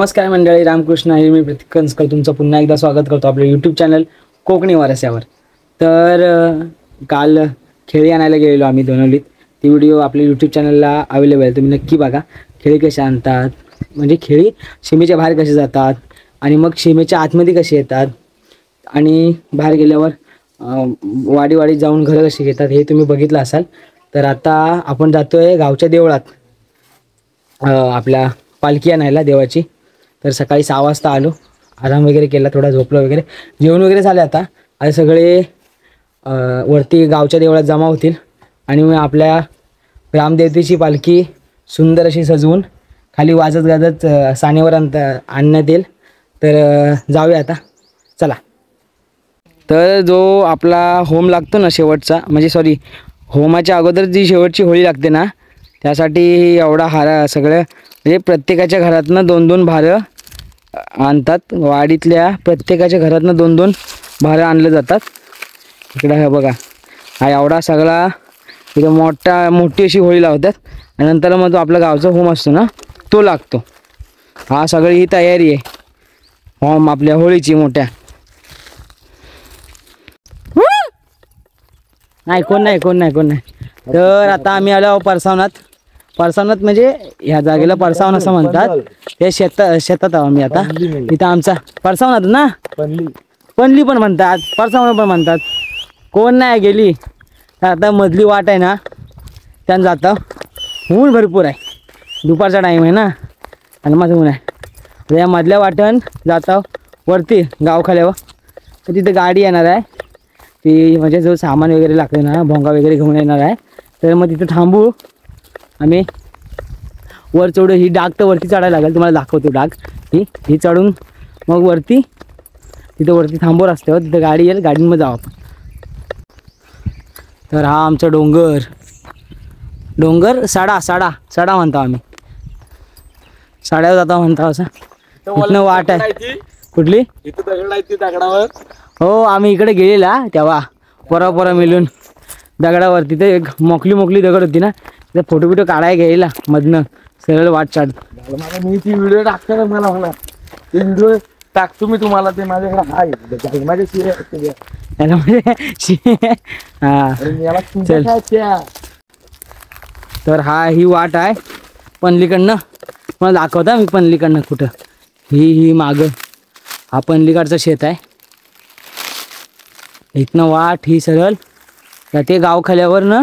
नमस्कार मंडळी, रामकृष्ण आहे. मी प्रतीक कंचकर तुमचं पुन्हा एकदा स्वागत करतो आपल्या यूट्यूब चॅनल कोकणी वारस्यावर. तर काल खेळी आणायला गेलेलो आम्ही दोनवलीत. ती व्हिडिओ आपल्या यूट्यूब चॅनलला अवेलेबल आहे, तुम्ही नक्की बघा. खेळी कशा आणतात, म्हणजे खेळी सीमेच्या बाहेर कसे जातात आणि मग सीमेच्या आतमध्ये कसे येतात आणि बाहेर गेल्यावर वाडीत जाऊन घरं कशी घेतात हे तुम्ही बघितलं असाल. तर आता आपण जातोय गावच्या देवळात आपल्या पालखी आणायला देवाची. तर सकाळी 6 वाजता आलो, आराम वगैरे केला, थोडा झोपलो वगैरे, जेवण वगैरे झाले. आता सगळे वरती गावच्या देवळात जमा होतील आणि मग आपल्या ग्रामदेवतेची पालखी सुंदर अशी सजवून खाली वाजत गाजत सानेवर आणण्यात येईल. तर जाऊया आता, चला. तर जो आपला होम लागतो ना शेवटचा, म्हणजे होमाच्या अगोदर जी शेवटची होळी लागते ना, त्यासाठी एवढा हार सगळं, म्हणजे प्रत्येकाच्या घरातनं 2-2 भारं आणतात. वाडीतल्या प्रत्येकाच्या घरातनं 2-2 भारं आणलं जातात. इकडं हे बघा, हा एवढा सगळा इथं मोठी अशी होळी लावतात आणि नंतर मग तो आपला गावचा होम असतो ना तो लागतो. हा सगळी ही तयारी आहे होम आपल्या होळीची मोठ्या. कोण नाही. तर आता आम्ही आलो परसावनात म्हणजे ह्या जागेला परसावन असं म्हणतात. हे शेतात आहो आम्ही आता. इथं आमचा परसावनात ना, पनली पण म्हणतात, परसावन पण म्हणतात. कोण नाही गेली तर आता मधली वाट आहे ना त्यानं जातं. ऊन भरपूर आहे, दुपारचा टाईम आहे ना आणि माझं ऊन आहे. या मधल्या वाटण जातं वरती गावखाल्यावर. तर तिथे गाडी येणार आहे, ती म्हणजे जो सामान वगैरे लागते ना, भोंगा वगैरे घेऊन येणार आहे. तर मग तिथं थांबू आम्ही. वर चढू, ही डाग तर वरती चढायला लागेल, तुम्हाला दाखवतो डाग. ही चढून मग वरती तिथं वरती थांबू रस्त्यावर, तिथं गाडी येईल, गाडीमध्ये जाऊ आपण. तर हा आमचा डोंगर सडा म्हणतो आम्ही. साड्यावर जाता म्हणता असं. इथनं वाट आहे कुठली, दगडावर. हो, आम्ही इकडे गेलेला तेव्हा पोरा मिळून दगडावरती. ते एक मोकली दगड होती ना, ते फोटो काढायला घ्यायला मधनं सरळ वाट चढ. मी ती व्हिडिओ टाकतो ना, मला म्हणा ते व्हिडिओ टाकतो मी तुम्हाला. ते माझ्याकडे आहे, माझे तर ही वाट आहे पनलीकडनं. मला दाखवता मी पनलीकडनं कुठं. ही मागं हा पनलीकडचं शेत आहे. इथनं वाट ही सरळ जाते गावखाल्यावरनं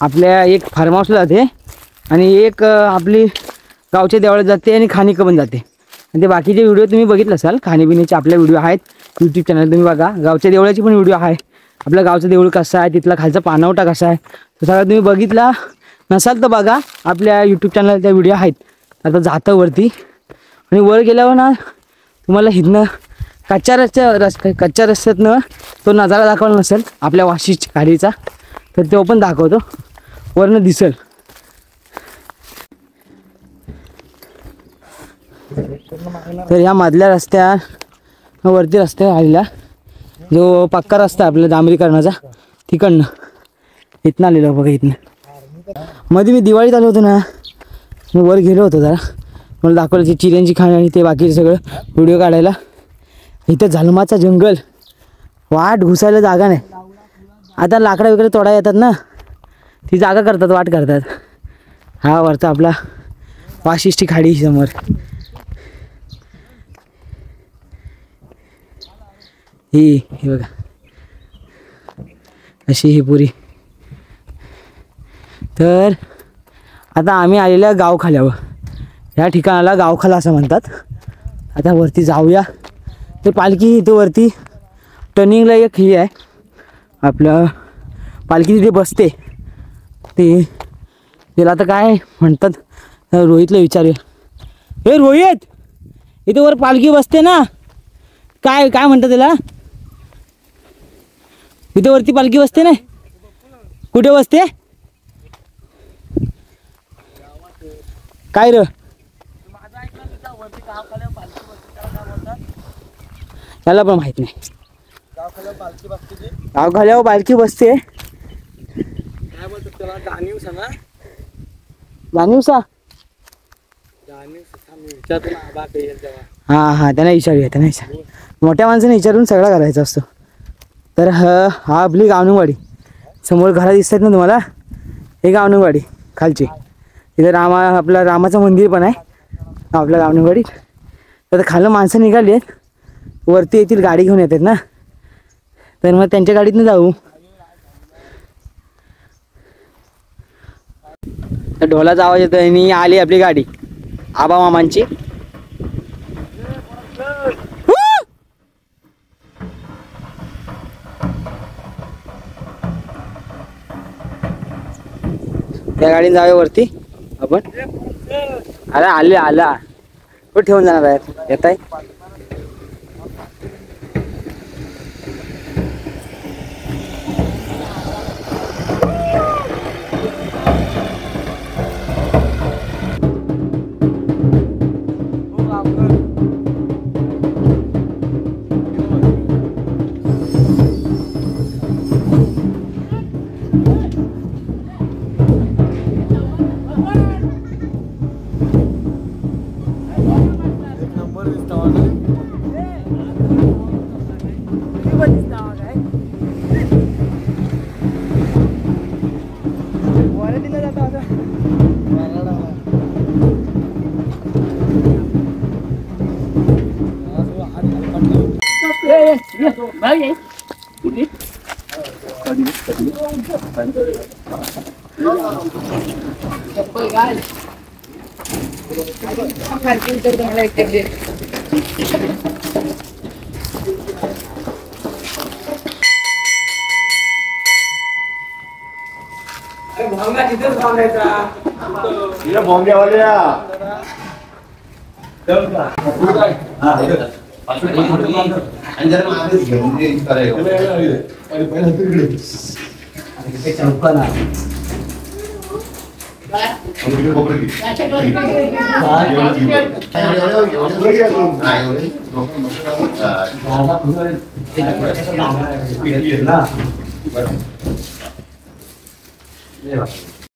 आपल्या एक फार्म हाऊसला जाते आणि एक आपली गावच्या देवळात जाते आणि खानिकं पण जाते. आणि ते बाकीचे व्हिडिओ तुम्ही बघितलं असाल, खाणेपिण्याचे आपले व्हिडिओ आहेत यूट्यूब चॅनल, तुम्ही बघा. गावच्या देवळाची पण व्हिडिओ आहे, आपलं गावचं देऊळ कसं आहे, तिथला खालचा पाणवटा कसा आहे, तर सगळं तुम्ही बघितला नसाल तर बघा, आपल्या यूट्यूब चॅनलला त्या व्हिडिओ आहेत. आता जातं वरती आणि वर गेल्यावर ना तुम्हाला इथनं कच्च्या रस्त्यातनं तो नजारा दाखवला नसेल आपल्या वाशीच्या गाडीचा, तर तो पण दाखवतो, वरनं दिसेल. तर ह्या मधल्या वरती रस्त्या आलेला जो पक्का रस्ता आपल्या डांबरीकरणाचा, तिकडनं इथनं आलेलं बघा. इथनं मध्ये मी दिवाळीत आलो होतो ना, मी वर गेलो होतो जरा, मला दाखवलं ती चिऱ्यांची खाण आणि ते बाकीचं सगळं व्हिडिओ काढायला. इथं झलमाचा जंगल, वाट घुसायला जागा नाही. आता लाकडं वगैरे तोडा येतात ना, ती जागा करतात, वाट करतात. हा वरचा आपला वाशिष्ठी खाडी समोर. ही बघा अशी ही पुरी. तर आता आम्ही आलेल्या गावखाल्यावर, ह्या ठिकाणाला गावखाला असं म्हणतात. आता वरती जाऊया. ते पालखी इथं वरती टर्निंगला एक ही आहे, आपलं पालखी तिथे बसते. तिला आता काय म्हणतात, रोहितला विचारूया. हे रोहित, इथे वर पालखी बसते ना, काय म्हणतात त्याला? इथे वरती पालखी बसते ना, कुठे बसते काय र? त्याला पण माहित नाही. गावखाल्यावर पालखी बसते. काय बोलतात त्याला, जाणीव सांगा. जाणीव सा जाणीव हा त्यांना विचारूया त्यांना विचार. मोठ्या माणसाने विचारून सगळा करायचा असतो. तर हा आपली गावणूवाडी. समोर घरा दिसतात ना तुम्हाला, हे गावणूवाडी खालची. इथे आपलं रामाचं मंदिर पण आहे आपल्या गावणूवाडीत. तर खालनं माणसं निघाली आहेत, वरती येथील गाडी घेऊन येतात ना, तर मग त्यांच्या गाडीतनं जाऊ. तर ढोलाचा आवाज येतो आणि आली आपली गाडी आबा मामांची. त्या गाडीने जाऊया वरती आपण. अरे आले आला कुठे ठेवून जाणार आहे, येत आहे.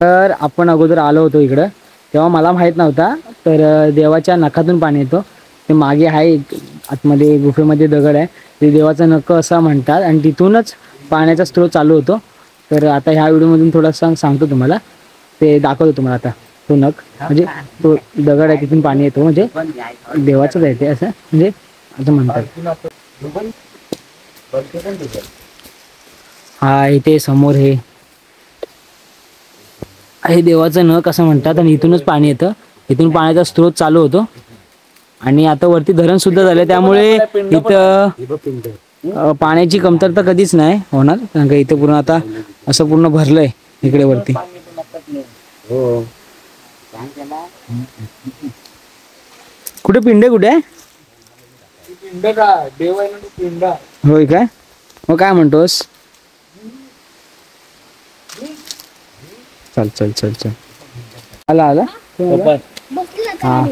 तर आपण अगोदर आलो होतो इकडं, तेव्हा मला माहित नव्हता. तर देवाच्या नखातून पाणी येतो. ते मागे आहे आतमध्ये गुफेमध्ये दगड आहे, ते देवाचं नख असं म्हणतात आणि तिथूनच पाण्याचा स्रोत चालू होतो. तर आता ह्या व्हिडिओमधून थोडंसं सांगतो तुम्हाला, ते दाखवतो तुम्हाला. आता तो नख म्हणजे तो दगड आहे, तिथून पाणी येतो, म्हणजे देवाचंच आहे ते, असं म्हणजे असं म्हणतात. हा इथे समोर हे देवाचं नख असं म्हणतात आणि इथूनच पाणी येतं. इथून पाण्याचा स्रोत चालू होतो आणि आता वरती धरण सुद्धा झालं, त्यामुळे इथं पाण्याची कमतरता कधीच नाही होणार. कारण का इथं पूर्ण आता असं पूर्ण भरलंय इकडे वरती. कुठे पिंड कुठे आहे? होय काय? मग काय म्हणतोस? चल चल चल चल आला आला. हा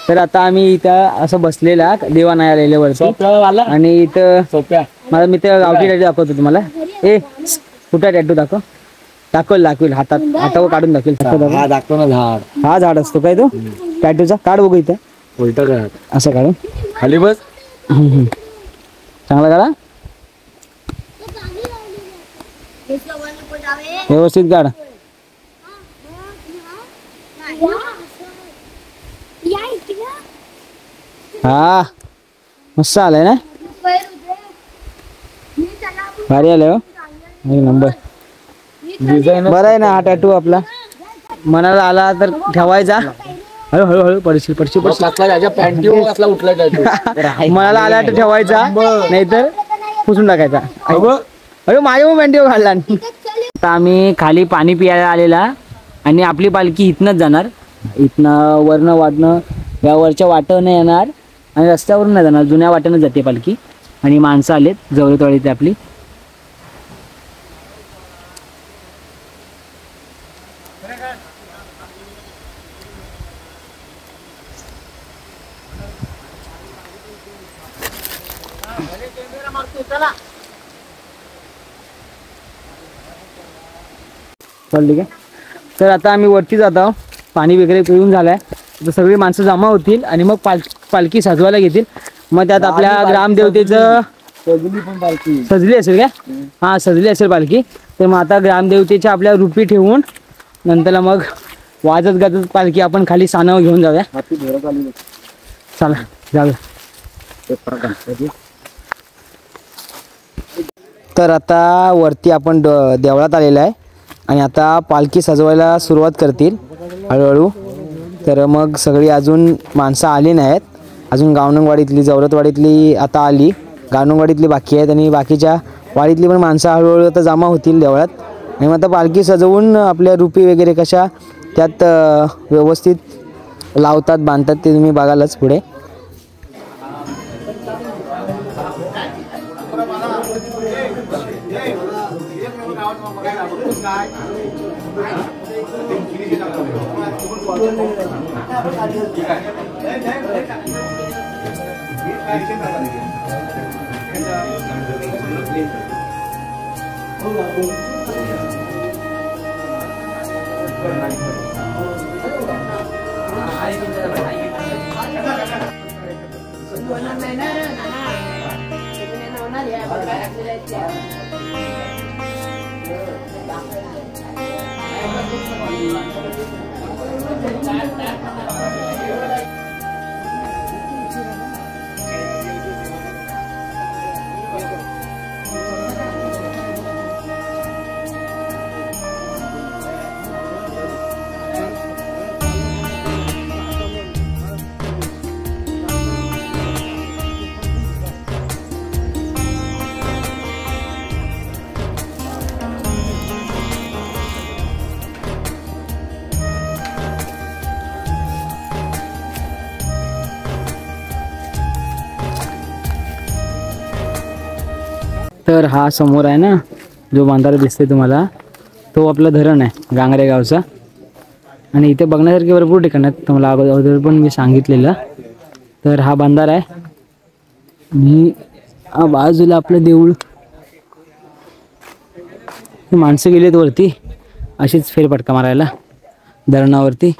तर आता आम्ही इथं असं बसलेला देवा नाही आलेल्या वरती, आणि इथं माझा मित्र गावठी टॅटू दाखवतो तुम्हाला. कुठे टॅटू दाखवेल हातावर काढून दाखवेल. हा झाड असतो काय तो टॅटूचा? काढ बघू इथं उलट असं काढून खाली बस. चांगला काढा, व्यवस्थित काढा. हा मस्त आलाय ना, भारी आलाय हो, नंबर. बरं आहे ना हा टॅटू आपला. मनाला आला तर ठेवायचा, हळूहळू हळू पडशील. मनाला आला तर ठेवायचा, नाहीतर पुसून टाकायचा. अरे माझ्या पॅन्टीवर घालला. आता आम्ही खाली पाणी पियायला आलेला आणि आपली पालखी इथनंच जाणार. इथनं वरनं वाटणं या वरच्या वाटेनं येणार आणि रस्त्यावरून नाही जाणार, जुन्या वाटेनं जाते पालखी. आणि माणसं आलेत जवळतवळ ते आपली. चल ठीक आहे. तर आता आम्ही वरती जात आहोत, पाणी वगैरे पिऊन झालंय. तर सगळी माणसं जमा होतील आणि मग पालखी सजवायला घेतील. मग त्यात आपल्या ग्रामदेवतेचं सजली पण पालखी. सजली असेल का? हां सजली असेल पालखी. तर मग आता ग्रामदेवतेच्या आपल्या रूपी ठेवून नंतर मग वाजत गाजत पालखी आपण खाली सानावर घेऊन जाऊया. चला जाऊया. तर आता वरती आपण देवळात आलेला आहे आणि आता पालखी सजवायला सुरुवात करतील हळूहळू. तर मग सगळी अजून माणसं आली नाहीत अजून. गावनंगवाडीतली जवरतवाडीतली आता आली, गावनंगवाडीतली बाकी आहेत आणि बाकीच्या वाडीतली पण माणसं हळूहळू आता जमा होतील देवळात. आणि मग आता पालखी सजवून आपल्या रुपी वगैरे कशा त्यात व्यवस्थित लावतात बांधतात ते तुम्ही बघालच पुढे. तर हा समोर आहे ना जो बांधारा दिसते तुम्हाला तो आपला धरण आहे गांगरे गावचा. आणि इथे बघण्यासारखे भरपूर ठिकाण आहेत तुम्हाला अगोदर पण मी सांगितलेलं. तर हा बांधारा आहे आणि बाजूला आपलं देऊळ. माणसं गेलीत वरती अशीच फेरफटका मारायला धरणावरती.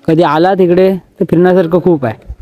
कधी आला तिकडे तर फिरण्यासारखं खूप आहे.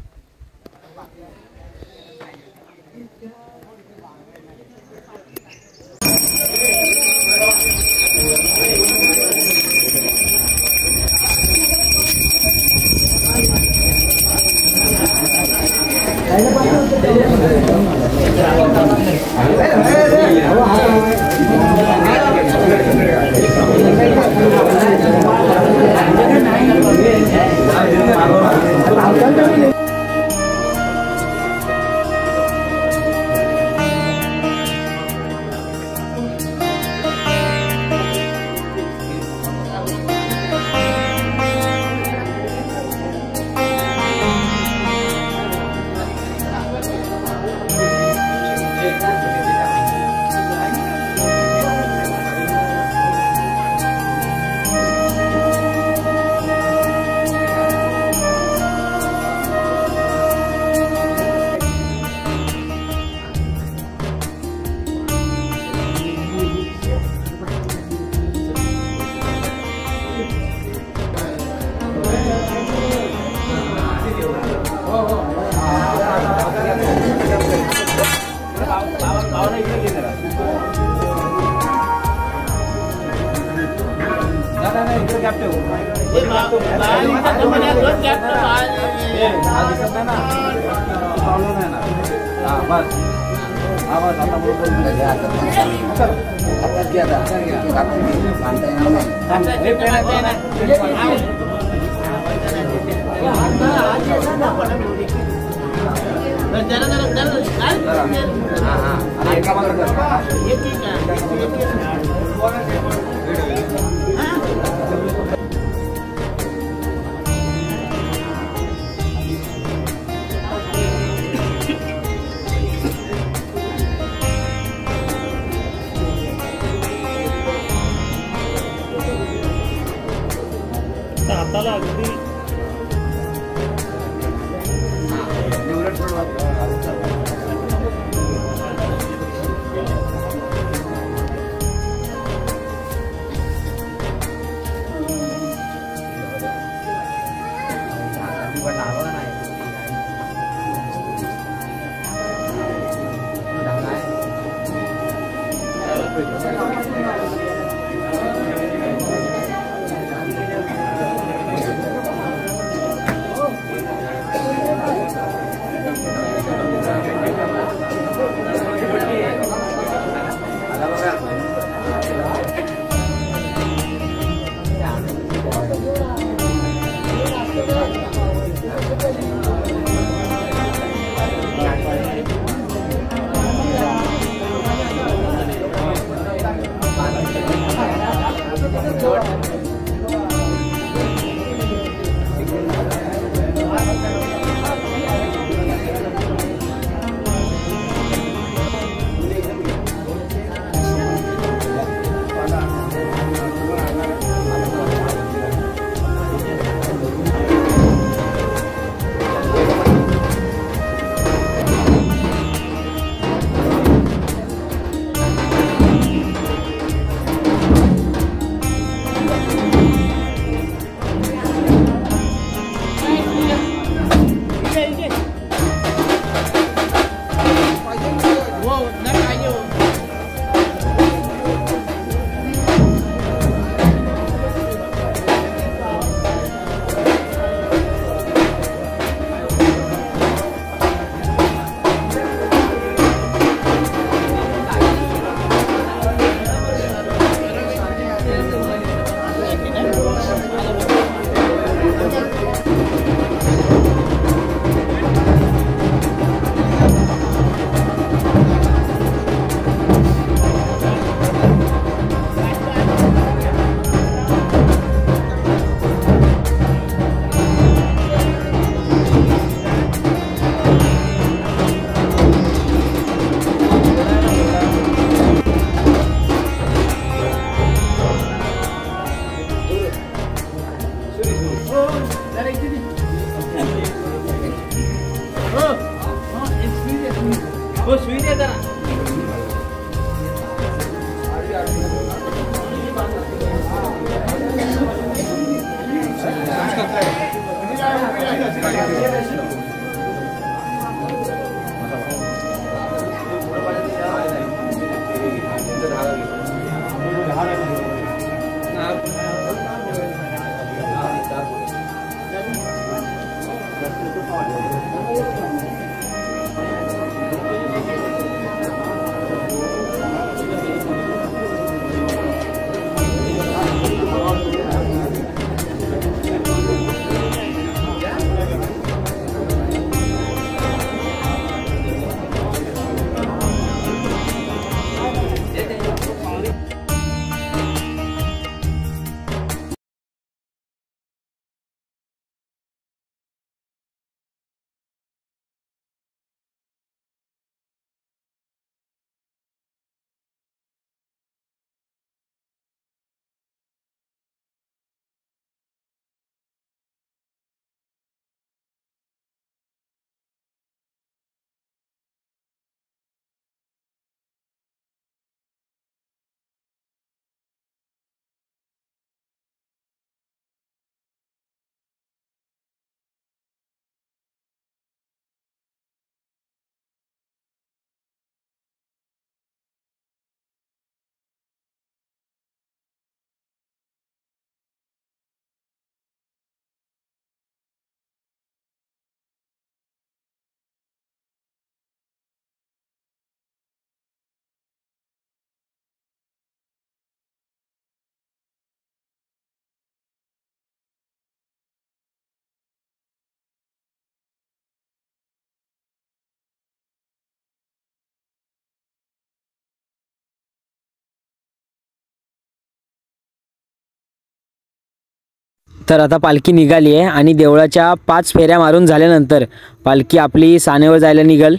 तर आता पालखी निघाली आहे आणि देवळाच्या 5 फेऱ्या मारून झाल्यानंतर पालखी आपली सानेवर जायला निघल।